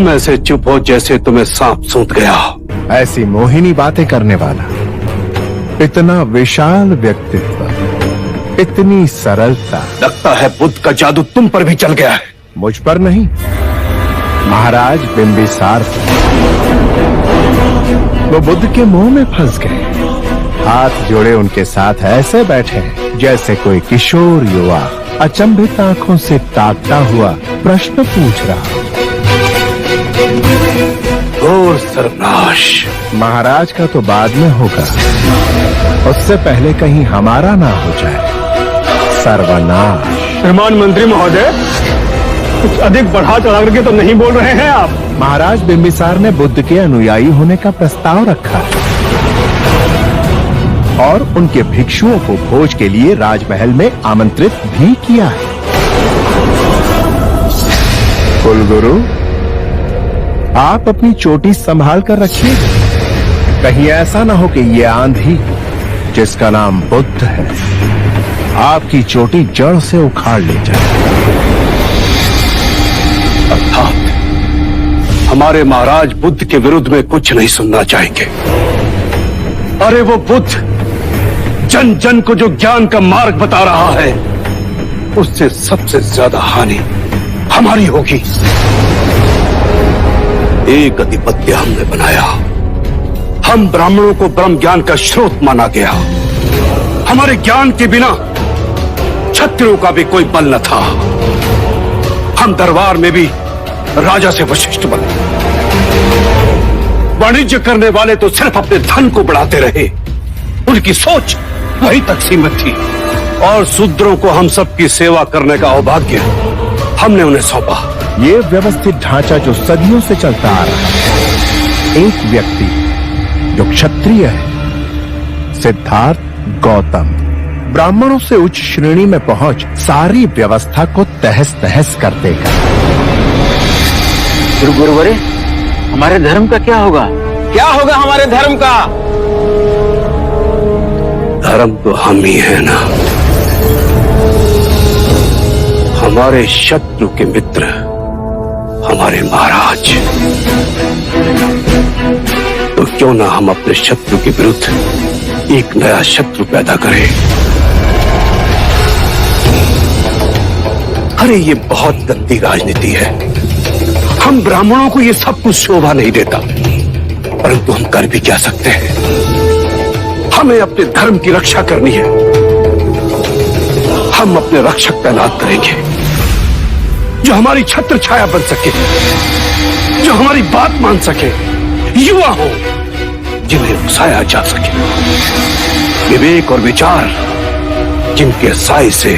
तुम ऐसे चुप हो जैसे तुम्हें सांप सूंघ गया। ऐसी मोहिनी बातें करने वाला, इतना विशाल व्यक्तित्व, इतनी सरलता। लगता है बुद्ध का जादू तुम पर भी चल गया है। मुझ पर नहीं, महाराज बिंबिसार पर। वो बुद्ध के मुंह में फंस गए, हाथ जोड़े उनके साथ ऐसे बैठे जैसे कोई किशोर युवा अचंभित आंखों से ताकता हुआ प्रश्न पूछ रहा। घोर सर्वनाश। महाराज का तो बाद में होगा, उससे पहले कहीं हमारा ना हो जाए। सर्वनाश। श्रीमान मंत्री महोदय, कुछ अधिक बढ़ा चढ़ा करके तो नहीं बोल रहे हैं आप? महाराज बिंबिसार ने बुद्ध के अनुयायी होने का प्रस्ताव रखा है और उनके भिक्षुओं को भोज के लिए राजमहल में आमंत्रित भी किया है। कुलगुरु, आप अपनी चोटी संभाल कर रखिए, कहीं ऐसा ना हो कि ये आंधी जिसका नाम बुद्ध है आपकी चोटी जड़ से उखाड़ ले जाए। अर्थात हमारे महाराज बुद्ध के विरुद्ध में कुछ नहीं सुनना चाहेंगे। अरे वो बुद्ध जन जन को जो ज्ञान का मार्ग बता रहा है, उससे सबसे ज्यादा हानि हमारी होगी। एक अधिपत्य हमने बनाया, हम ब्राह्मणों को ब्रह्म ज्ञान का स्रोत माना गया। हमारे ज्ञान के बिना क्षत्रियों का भी कोई बल न था। हम दरबार में भी राजा से वशिष्ठ बने। वाणिज्य करने वाले तो सिर्फ अपने धन को बढ़ाते रहे, उनकी सोच वहीं तक सीमित थी। और शूद्रों को हम सबकी सेवा करने का सौभाग्य हमने उन्हें सौंपा। ये व्यवस्थित ढांचा जो सदियों से चलता आ रहा है, एक व्यक्ति जो क्षत्रिय है, सिद्धार्थ गौतम, ब्राह्मणों से उच्च श्रेणी में पहुंच सारी व्यवस्था को तहस नहस कर देगा। गुरुवरे, हमारे धर्म का क्या होगा? क्या होगा हमारे धर्म का? धर्म तो हम ही है ना। हमारे शत्रु के मित्र हमारे महाराज, तो क्यों ना हम अपने शत्रु के विरुद्ध एक नया शत्रु पैदा करें। अरे ये बहुत गंदी राजनीति है। हम ब्राह्मणों को ये सब कुछ शोभा नहीं देता, परंतु हम कर भी क्या सकते हैं। हमें अपने धर्म की रक्षा करनी है। हम अपने रक्षक तैनात करेंगे जो हमारी छत्र छाया बन सके, जो हमारी बात मान सके, युवा हो जिन्हें उकसाया जा सके, विवेक और विचार जिनके साए से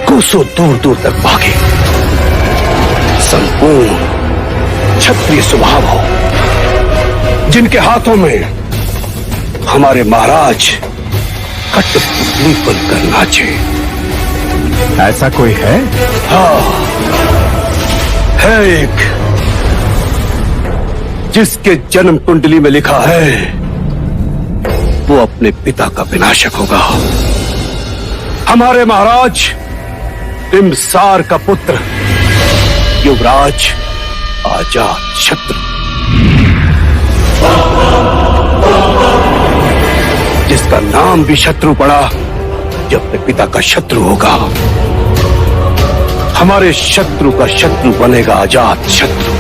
कोसों दूर दूर तक भागे, संपूर्ण क्षत्रिय स्वभाव हो, जिनके हाथों में हमारे महाराज कठपुतली बनकर नाचे। ऐसा कोई है? हाँ, है एक, जिसके जन्म कुंडली में लिखा है वो अपने पिता का विनाशक होगा। हमारे महाराज बिंबिसार का पुत्र युवराज अजात शत्रु, जिसका नाम भी शत्रु पड़ा, जो अपने पिता का शत्रु होगा। हमारे शत्रु का शत्रु बनेगा अजात शत्रु।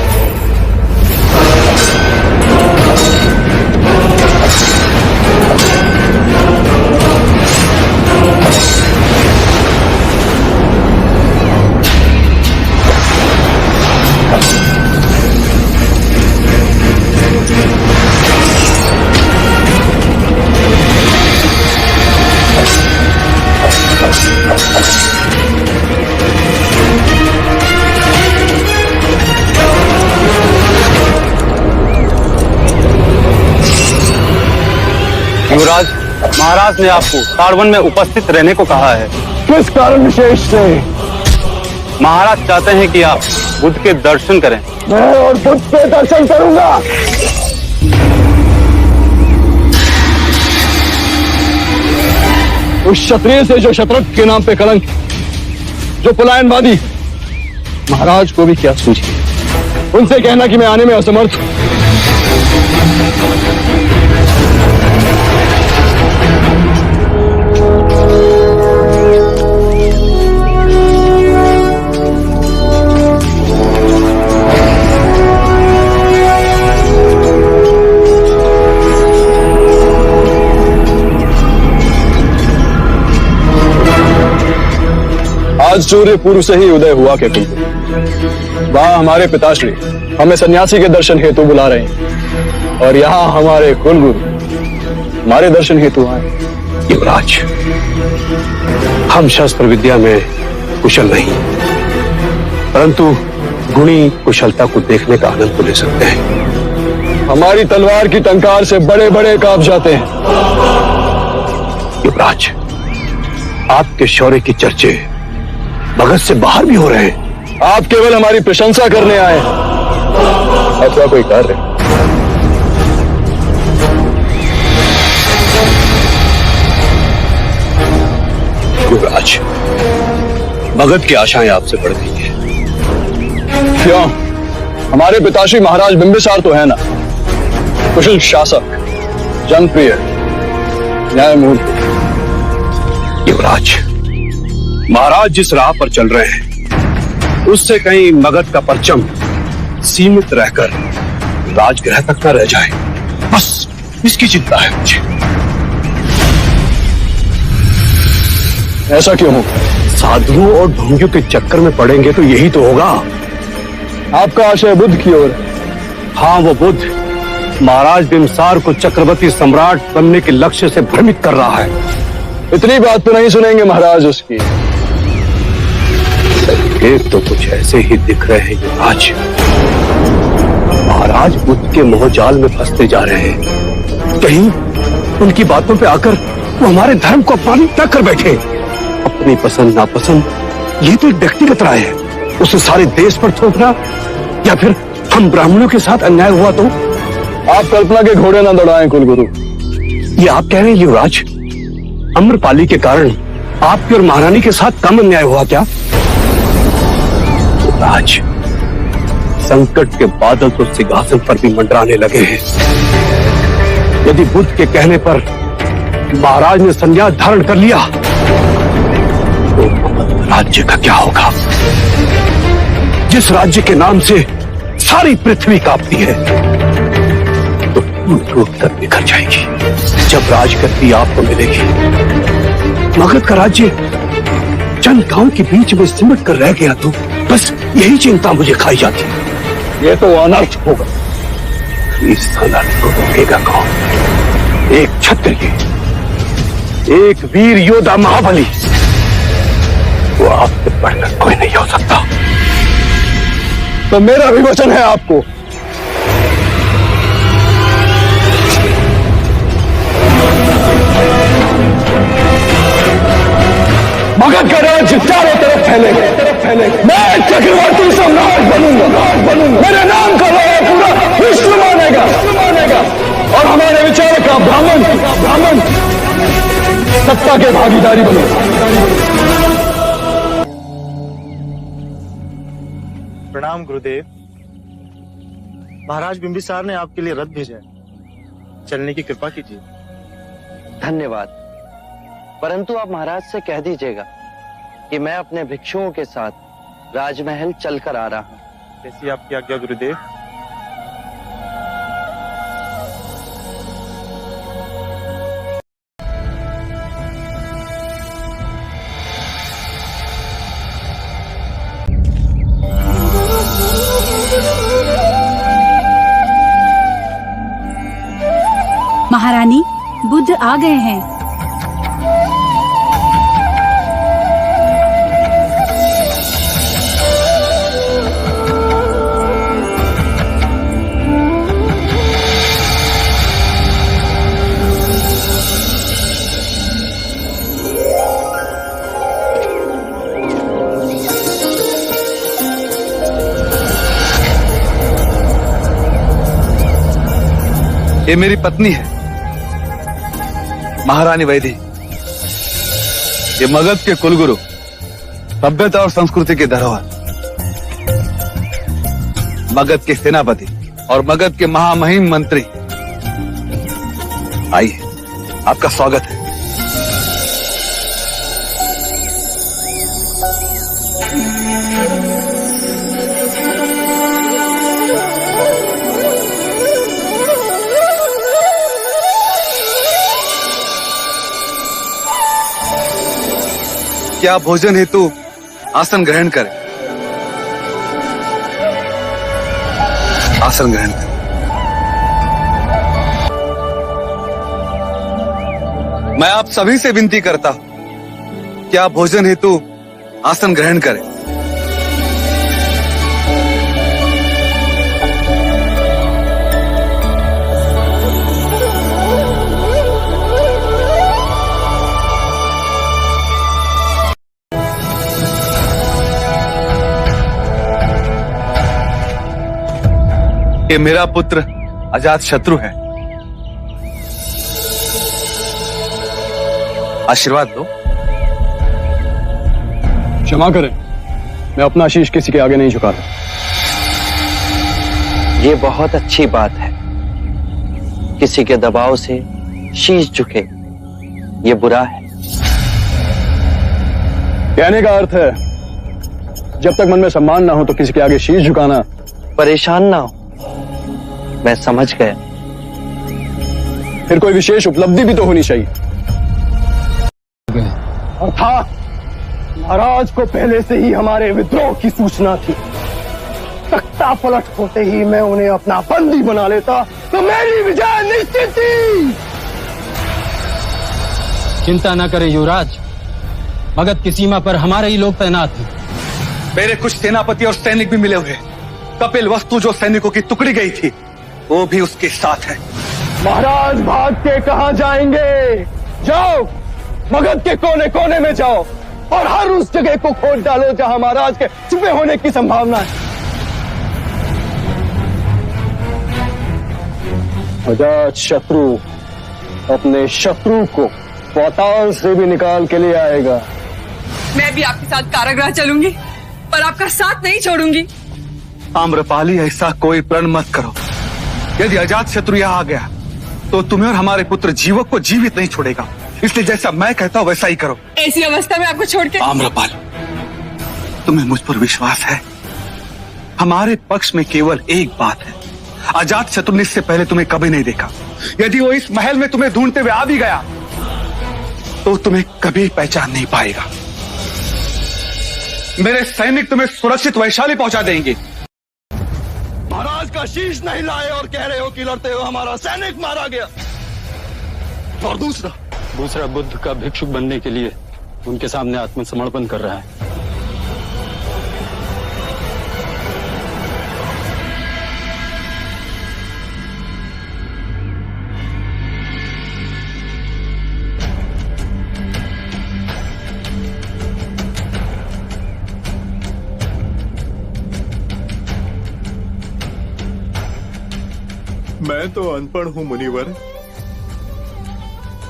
युवराज, महाराज ने आपको ताड़वन में उपस्थित रहने को कहा है। किस कारण विशेष से? महाराज चाहते हैं कि आप बुद्ध के दर्शन करें। मैं और बुद्ध के दर्शन करूंगा। उस क्षत्रिय से जो शत्रु के नाम पे कलंक, जो पलायनवादी, महाराज को भी क्या सूझी। उनसे कहना कि मैं आने में असमर्थ हूं। आज सूर्य पूर्व से ही उदय हुआ के कुलगुरु। वहां हमारे पिताश्री हमें सन्यासी के दर्शन हेतु बुला रहे हैं और यहाँ हमारे कुलगुरु हमारे दर्शन हेतु आए। युवराज, हम शस्त्र विद्या में कुशल नहीं, परंतु गुणी कुशलता को देखने का आनंद तो ले सकते हैं। हमारी तलवार की टंकार से बड़े बड़े कांप जाते हैं। युवराज, आपके शौर्य की चर्चे भगत से बाहर भी हो रहे हैं। आप केवल हमारी प्रशंसा करने आए अथवा कोई कार्य? युवराज, भगत की आशाएं आपसे बढ़ गई हैं। क्यों? हमारे पिताश्री महाराज बिंबिसार तो है ना, कुशल शासक, जनप्रिय, न्यायमूर्ति। युवराज, महाराज जिस राह पर चल रहे हैं उससे कहीं मगध का परचम सीमित रहकर राजगृह तक न रह जाए, बस इसकी चिंता है मुझे। ऐसा क्यों हो? साधुओं और ढोंगियों के चक्कर में पड़ेंगे तो यही तो होगा। आपका आशय बुद्ध की ओर? हाँ, वो बुद्ध महाराज बिंबिसार को चक्रवर्ती सम्राट बनने के लक्ष्य से भ्रमित कर रहा है। इतनी बात तो नहीं सुनेंगे महाराज उसकी। एक तो कुछ ऐसे ही दिख रहे हैं युवराज। महाराज बुद्ध के मोहजाल में फंसते जा रहे हैं। कहीं उनकी बातों पे आकर वो हमारे धर्म को अपमानित न कर बैठे। अपनी पसंद नापसंद ये तो एक व्यक्तिगत राय है, उसे सारे देश पर थोपना, या फिर हम ब्राह्मणों के साथ अन्याय हुआ तो? आप कल्पना के घोड़े न दौड़ाएं कुलगुरु। ये आप कह रहे हैं युवराज? अम्रपाली के कारण आपकी और महारानी के साथ कम अन्याय हुआ क्या? युवराज, संकट के बादल तो सिंहासन पर भी मंडराने लगे हैं। यदि बुद्ध के कहने पर महाराज ने संन्यास धारण कर लिया तो राज्य का क्या होगा? जिस राज्य के नाम से सारी पृथ्वी कांपती है तो टूट कर बिखर जाएगी। जब राजगद्दी आपको मिलेगी, मगध का राज्य चंद गांव के बीच में सिमट कर रह गया तो बस यही चिंता मुझे खाई जाती है। ये तो अनर्थ होगा। इस अनर्थ को रोकेगा कौन? एक क्षत्रिय, एक वीर योद्धा महाबली, वो आपसे बढ़कर कोई नहीं हो सकता। तो मेरा भी वचन है आपको। मगध का राज्य चारों तरफ फैलेगा। मैं चक्रवर्ती सम्राट बनूंगा। मेरे नाम का लोहा पूरा विश्व मानेगा। और हमारे विचार का ब्राह्मण सत्ता के भागीदारी बनेगा। प्रणाम गुरुदेव। महाराज बिंबिसार ने आपके लिए रथ भेजा है, चलने की कृपा कीजिए। धन्यवाद, परंतु आप महाराज से कह दीजिएगा कि मैं अपने भिक्षुओं के साथ राजमहल चलकर आ रहा हूं। जैसी आपकी आज्ञा गुरुदेव। महारानी, बुद्ध आ गए हैं। ये मेरी पत्नी है, महारानी वैदी। ये मगध के कुलगुरु, सभ्यता और संस्कृति की धरोहर। मगध के सेनापति और मगध के महामहिम मंत्री, आइए, आपका स्वागत है। क्या भोजन हेतु आसन ग्रहण करें? आसन ग्रहण करें। मैं आप सभी से विनती करता हूं कि आप भोजन हेतु आसन ग्रहण करें। ये मेरा पुत्र अजात शत्रु है, आशीर्वाद दो। क्षमा करें, मैं अपना शीश किसी के आगे नहीं झुकाता। ये बहुत अच्छी बात है। किसी के दबाव से शीश झुके, ये बुरा है। कहने का अर्थ है, जब तक मन में सम्मान ना हो तो किसी के आगे शीश झुकाना। परेशान ना हो, मैं समझ गया। फिर कोई विशेष उपलब्धि भी तो होनी चाहिए। अर्थात महाराज को पहले से ही हमारे विद्रोह की सूचना थी। तख्ता पलट होते ही मैं उन्हें अपना बंदी बना लेता तो मेरी विजय निश्चित थी। चिंता न करें युवराज, मगध की सीमा पर हमारे ही लोग तैनात हैं। मेरे कुछ सेनापति और सैनिक भी मिले हुए। कपिल वस्तु जो सैनिकों की टुकड़ी गई थी, वो भी उसके साथ है। महाराज भाग के कहां जाएंगे? जाओ, मगध के कोने कोने में जाओ और हर उस जगह को खोज डालो जहां महाराज के छुपे होने की संभावना है। अजात शत्रु अपने शत्रु को पाताल से भी निकाल के ले आएगा। मैं भी आपके साथ कारागृह चलूंगी, पर आपका साथ नहीं छोड़ूंगी। आम्रपाली, ऐसा कोई प्रण मत करो। यदि अजात शत्रु यहाँ आ गया तो तुम्हें और हमारे पुत्र जीवक को जीवित नहीं छोड़ेगा। इसलिए जैसा मैं कहता हूँ वैसा ही करो। ऐसी अवस्था में आपको छोड़ के? आम्रपाली, तुम्हें मुझ पर विश्वास है? हमारे पक्ष में केवल एक बात है, अजात शत्रु ने इससे पहले तुम्हें कभी नहीं देखा। यदि वो इस महल में तुम्हें ढूंढते हुए आ भी गया तो तुम्हें कभी पहचान नहीं पाएगा। मेरे सैनिक तुम्हें सुरक्षित वैशाली पहुंचा देंगे। महाराज का शीश नहीं लाए और कह रहे हो कि लड़ते हो हमारा सैनिक मारा गया। और दूसरा बुद्ध का भिक्षुक बनने के लिए उनके सामने आत्मसमर्पण कर रहा है। मैं तो अनपढ़ हूँ मुनिवर,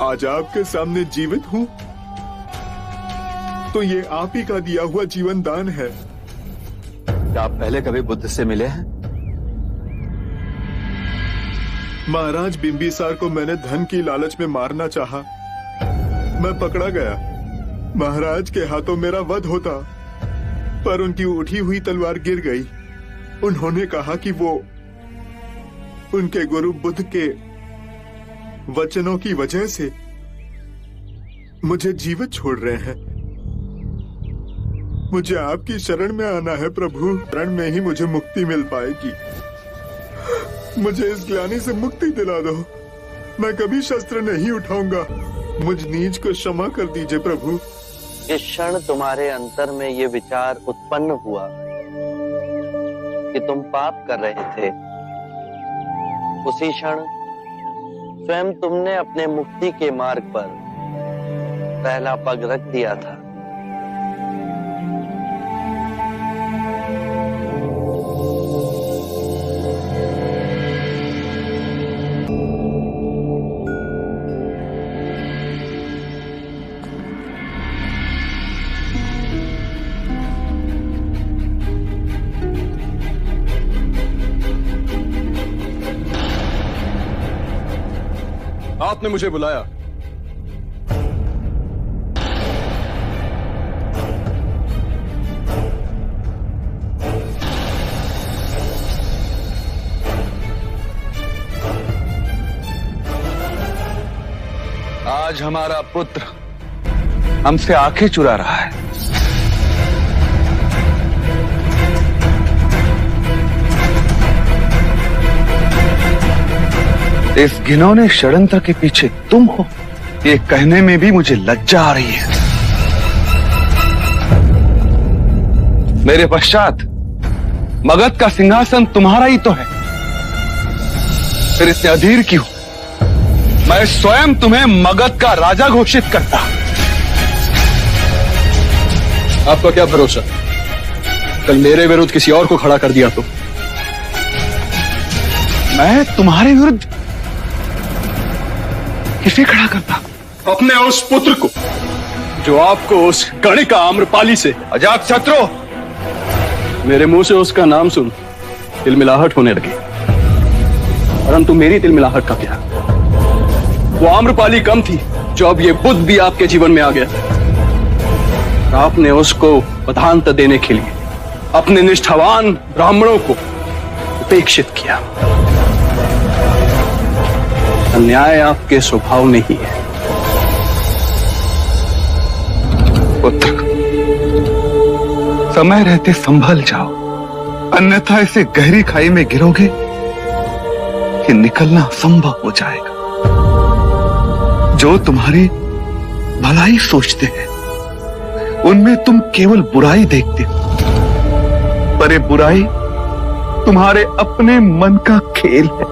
आज आपके सामने जीवित हूँ तो ये आप ही का दिया हुआ जीवन दान है। क्या आप पहले कभी बुद्ध से मिले हैं? महाराज बिंबिसार को मैंने धन की लालच में मारना चाहा, मैं पकड़ा गया। महाराज के हाथों मेरा वध होता, पर उनकी उठी हुई तलवार गिर गई। उन्होंने कहा कि वो उनके गुरु बुद्ध के वचनों की वजह से मुझे जीवित छोड़ रहे हैं। मुझे आपकी शरण में आना है प्रभु, शरण में ही मुझे मुक्ति मिल पाएगी। मुझे इस ग्लानि से मुक्ति दिला दो, मैं कभी शस्त्र नहीं उठाऊंगा। मुझ नीच को क्षमा कर दीजिए प्रभु। जिस क्षण तुम्हारे अंतर में ये विचार उत्पन्न हुआ कि तुम पाप कर रहे थे, उसी क्षण स्वयं तुमने अपने मुक्ति के मार्ग पर पहला पग रख दिया था। आपने मुझे बुलाया। आज हमारा पुत्र हमसे आंखें चुरा रहा है। इस घिनौने षड्यंत्र के पीछे तुम हो, ये कहने में भी मुझे लज्जा आ रही है। मेरे पश्चात मगध का सिंहासन तुम्हारा ही तो है, फिर इतने अधीर क्यों? मैं स्वयं तुम्हें मगध का राजा घोषित करता। आपका क्या भरोसा, कल मेरे विरुद्ध किसी और को खड़ा कर दिया तो? मैं तुम्हारे विरुद्ध किसे खड़ा करता? अपने उस पुत्र को जो आपको उस गणिका आम्रपाली से अजातशत्रु। मेरे मुंह से उसका नाम सुन तिलमिलाहट होने लगी, परंतु मेरी तिलमिलाहट का क्या? वो आम्रपाली कम थी जो अब ये बुद्ध भी आपके जीवन में आ गया। आपने उसको पदांत देने के लिए अपने निष्ठावान ब्राह्मणों को उपेक्षित किया। अन्याय आपके स्वभाव में ही है। पुत्र, समय रहते संभल जाओ, अन्यथा इसे गहरी खाई में गिरोगे कि निकलना असंभव हो जाएगा। जो तुम्हारी भलाई सोचते हैं उनमें तुम केवल बुराई देखते हो, पर ये बुराई तुम्हारे अपने मन का खेल है।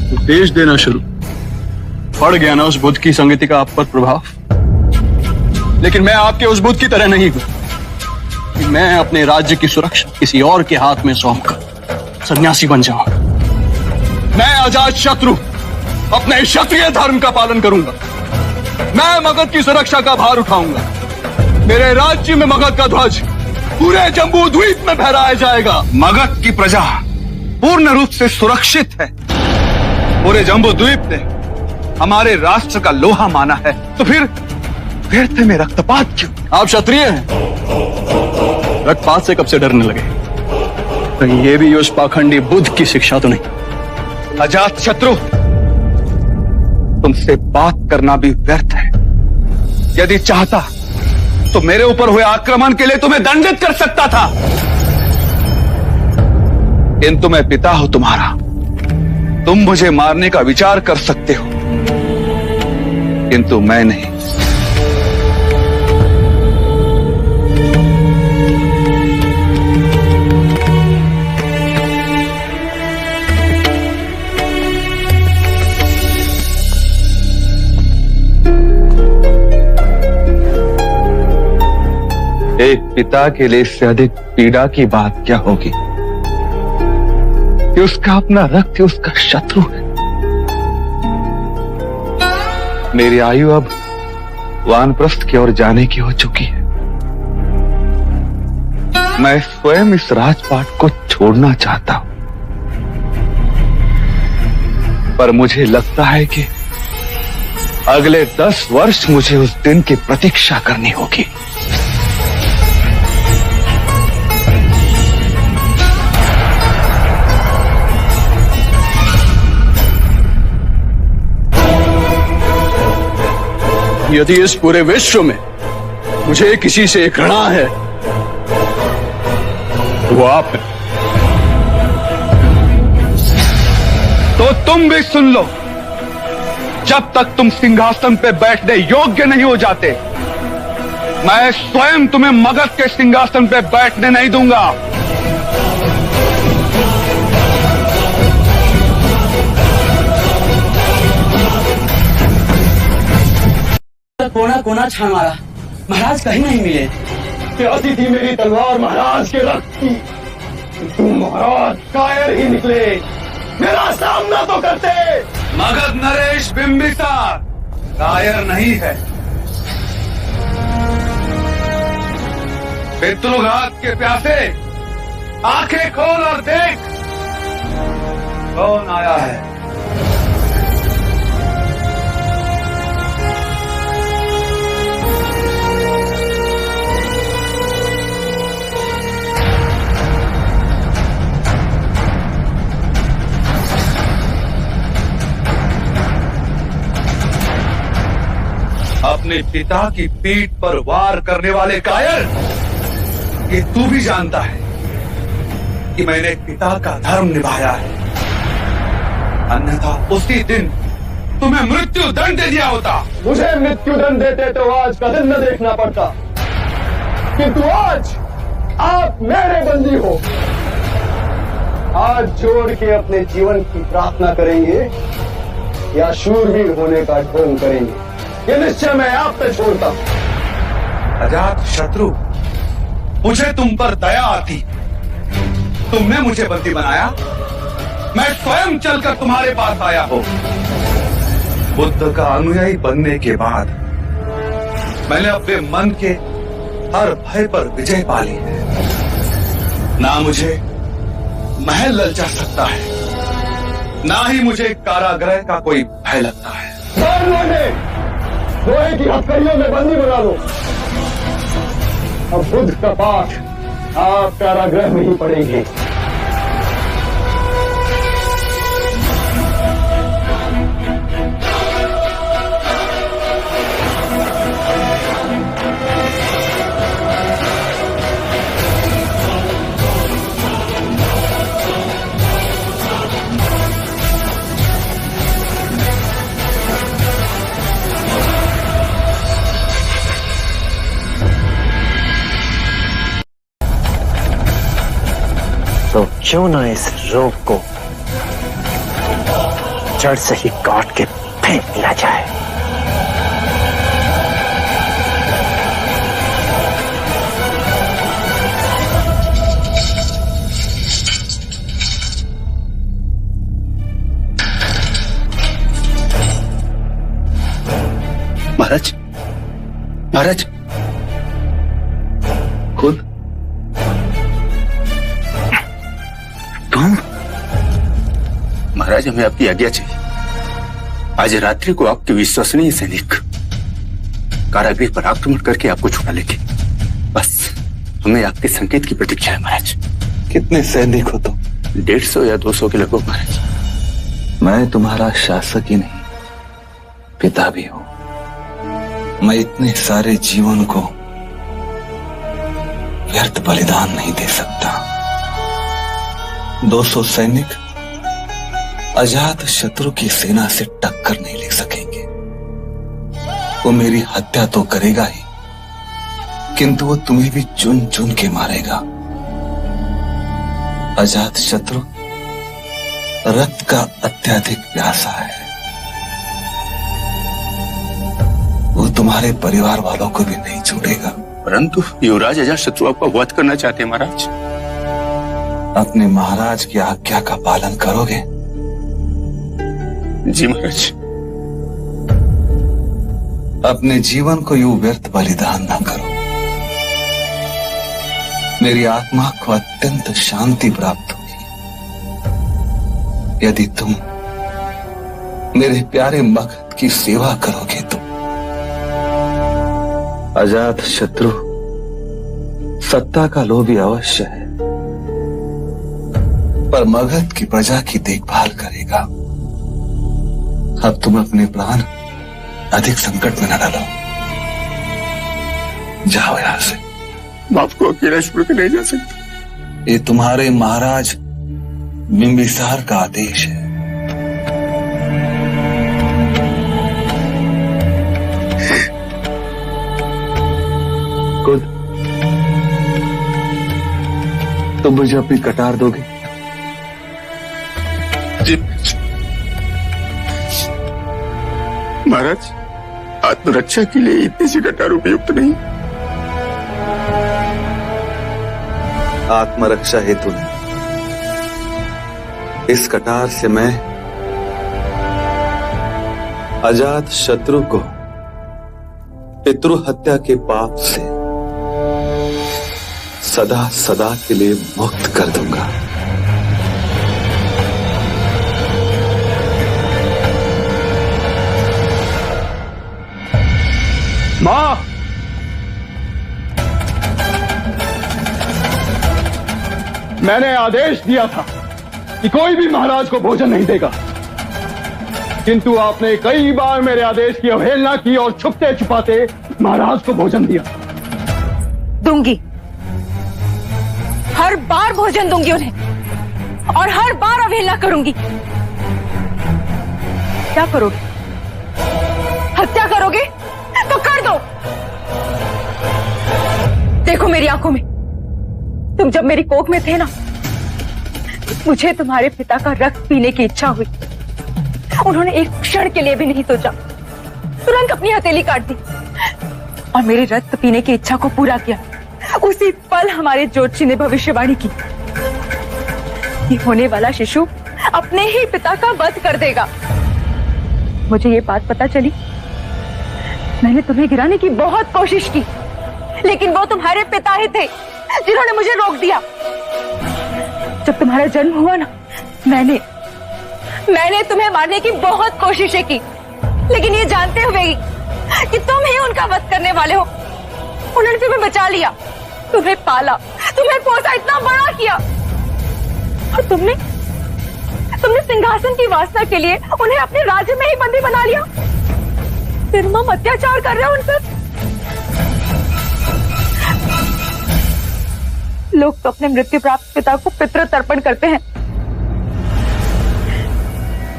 उपदेश देना शुरू, पड़ गया ना उस बुद्ध की संगति का आप पर प्रभाव। लेकिन मैं आपके उस बुद्ध की तरह नहीं हूं कि मैं अपने राज्य की सुरक्षा किसी और के हाथ में सौंपकर सन्यासी बन जाऊं। मैं अजातशत्रु अपने क्षत्रिय धर्म का पालन करूंगा। मैं मगध की सुरक्षा का भार उठाऊंगा। मेरे राज्य में मगध का ध्वज पूरे जम्बू द्वीप में फहराया जाएगा। मगध की प्रजा पूर्ण रूप से सुरक्षित है। पूरे जम्बू द्वीप ने हमारे राष्ट्र का लोहा माना है, तो फिर व्यर्थ में रक्तपात क्यों? आप क्षत्रिय हैं, रक्तपात से कब से डरने लगे? कहीं ये भी उस पाखंडी बुद्ध की शिक्षा तो नहीं? अजातशत्रु, तुमसे बात करना भी व्यर्थ है। यदि चाहता तो मेरे ऊपर हुए आक्रमण के लिए तुम्हें दंडित कर सकता था, किंतु मैं पिता हूं तुम्हारा। तुम मुझे मारने का विचार कर सकते हो, किंतु मैं नहीं। एक पिता के लिए इससे अधिक पीड़ा की बात क्या होगी कि उसका अपना रक्त उसका शत्रु है। मेरी आयु अब वानप्रस्थ की ओर जाने की हो चुकी है। मैं स्वयं इस राजपाट को छोड़ना चाहता हूं, पर मुझे लगता है कि अगले 10 वर्ष मुझे उस दिन की प्रतीक्षा करनी होगी। यदि इस पूरे विश्व में मुझे किसी से घृणा है तो वो आप हैं। तो तुम भी सुन लो, जब तक तुम सिंहासन पे बैठने योग्य नहीं हो जाते, मैं स्वयं तुम्हें मगध के सिंहासन पे बैठने नहीं दूंगा। कोना कोना छान मारा, महाराज कहीं नहीं मिले। प्यासी थी मेरी तलवार महाराज के रक्त की, तुम महाराज कायर ही निकले। मेरा सामना तो करते। मगध नरेश बिंबिसार कायर नहीं है। पितृघात के प्यासे आंखें खोल और देख, कौन आया है? अपने पिता की पीठ पर वार करने वाले कायर, ये तू भी जानता है कि मैंने पिता का धर्म निभाया है, अन्यथा उसी दिन तुम्हें मृत्यु दंड दे दिया होता। मुझे मृत्यु दंड देते तो आज का दिन न देखना पड़ता, किंतु आज आप मेरे बंदी हो। आज जोड़ के अपने जीवन की प्रार्थना करेंगे या शूरवीर होने का ढोंग करेंगे, ये निश्चय मैं आप पे छोड़ता हूं। अजात शत्रु, मुझे तुम पर दया आती, तुमने मुझे बंदी बनाया, मैं स्वयं चलकर तुम्हारे पास आया हूं। बुद्ध का अनुयायी बनने के बाद मैंने अपने मन के हर भय पर विजय पा ली है। ना मुझे महल ललचा सकता है, ना ही मुझे कारागृह का कोई भय लगता है। लोहे की हथकड़ियों में बंदी बना लो। अब बुद्ध का पाठ आप कारागृह में ही पढ़ेंगे। तो क्यों ना इस रोग को जड़ से ही काट के फेंक दिया जाए। महाराज, महाराज, खुद महाराज, हमें आपकी आज्ञा चाहिए। आज रात्रि को आपके विश्वसनीय सैनिक कारागृह पर आक्रमण करके आपको छुड़ा लेंगे। बस हमें आपके संकेत की प्रतीक्षा है महाराज। कितने सैनिक हो तुम? 150 या 200 के लगभग महाराज। मैं तुम्हारा शासक ही नहीं, पिता भी हूं। मैं इतने सारे जीवन को व्यर्थ बलिदान नहीं दे सकता। 200 सैनिक अजात शत्रु की सेना से टक्कर नहीं ले सकेंगे। वो मेरी हत्या तो करेगा ही, किंतु वो तुम्हें भी चुन चुन के मारेगा। अजात शत्रु रक्त का अत्यधिक प्यासा है। वो तुम्हारे परिवार वालों को भी नहीं छोड़ेगा। परंतु युवराज अजात शत्रु आपका वध करना चाहते हैं महाराज। अपने महाराज की आज्ञा का पालन करोगे? जी महाराज। अपने जीवन को यूं व्यर्थ बलिदान न करो। मेरी आत्मा को अत्यंत शांति प्राप्त होगी यदि तुम मेरे प्यारे मगध की सेवा करोगे। तुम अजात शत्रु सत्ता का लोभी अवश्य है, पर मगध की प्रजा की देखभाल करेगा। अब तुम अपने प्राण अधिक संकट में न डालो। जाओ यहां से। मैं आपको अकेला छोड़ के नहीं जा सकता। ये तुम्हारे महाराज बिंबिसार का आदेश है। खुद तुम मुझे अपनी कटार दोगे? जी महाराज, आत्मरक्षा के लिए इतनी सी कटार उपयुक्त नहीं। आत्मरक्षा हेतु नहीं, इस कटार से मैं अजात शत्रु को पितृ हत्या के पाप से सदा सदा के लिए मुक्त कर दूंगा। मां, मैंने आदेश दिया था कि कोई भी महाराज को भोजन नहीं देगा, किंतु आपने कई बार मेरे आदेश की अवहेलना की और छुपते छुपाते महाराज को भोजन दिया। दूंगी, हर बार भोजन दूंगी उन्हें और हर बार अवहेलना करूंगी। क्या करोगे? हत्या करोगे तो कर दो। देखो मेरी आंखों में, तुम जब मेरी कोख में थे ना, मुझे तुम्हारे पिता का रक्त पीने की इच्छा हुई। उन्होंने एक क्षण के लिए भी नहीं सोचा, तुरंत अपनी हथेली काट दी और मेरे रक्त पीने की इच्छा को पूरा किया। उसी पल हमारे ज्योतिषी ने भविष्यवाणी की कि होने वाला शिशु अपने ही पिता का वध कर देगा। मुझे ये बात पता चली, मैंने तुम्हें गिराने की बहुत कोशिश की, लेकिन वो तुम्हारे पिता ही थे जिन्होंने मुझे रोक दिया। जब तुम्हारा जन्म हुआ ना, मैंने तुम्हें मारने की बहुत कोशिशें की, लेकिन ये जानते हुए कि तुम ही उनका वध करने वाले हो, उन्होंने तुम्हें बचा लिया, तुम्हें पाला, तुम्हें पोसा, इतना बड़ा किया, और तुमने सिंहासन की वासना के लिए उन्हें अपने राज्य में ही बंदी बना लिया। निर्मम अत्याचार कर रहे हो उन पर। लोग तो अपने मृत्यु प्राप्त पिता को पितृ तर्पण करते हैं,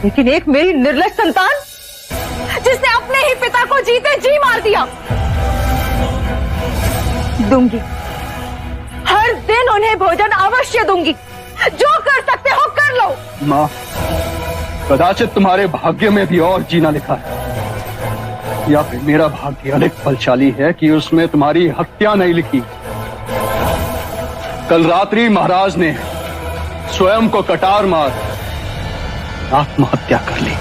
लेकिन एक मेरी निर्लज संतान जिसने अपने ही पिता को जीते जी मार दिया। दूंगी, हर दिन उन्हें भोजन अवश्य दूंगी। जो कर सकते हो कर लो। मां, कदाचित तुम्हारे भाग्य में भी और जीना लिखा है, या फिर मेरा भाग्य अधिक बलशाली है कि उसमें तुम्हारी हत्या नहीं लिखी। कल रात्रि महाराज ने स्वयं को कटार मार आत्महत्या कर ली।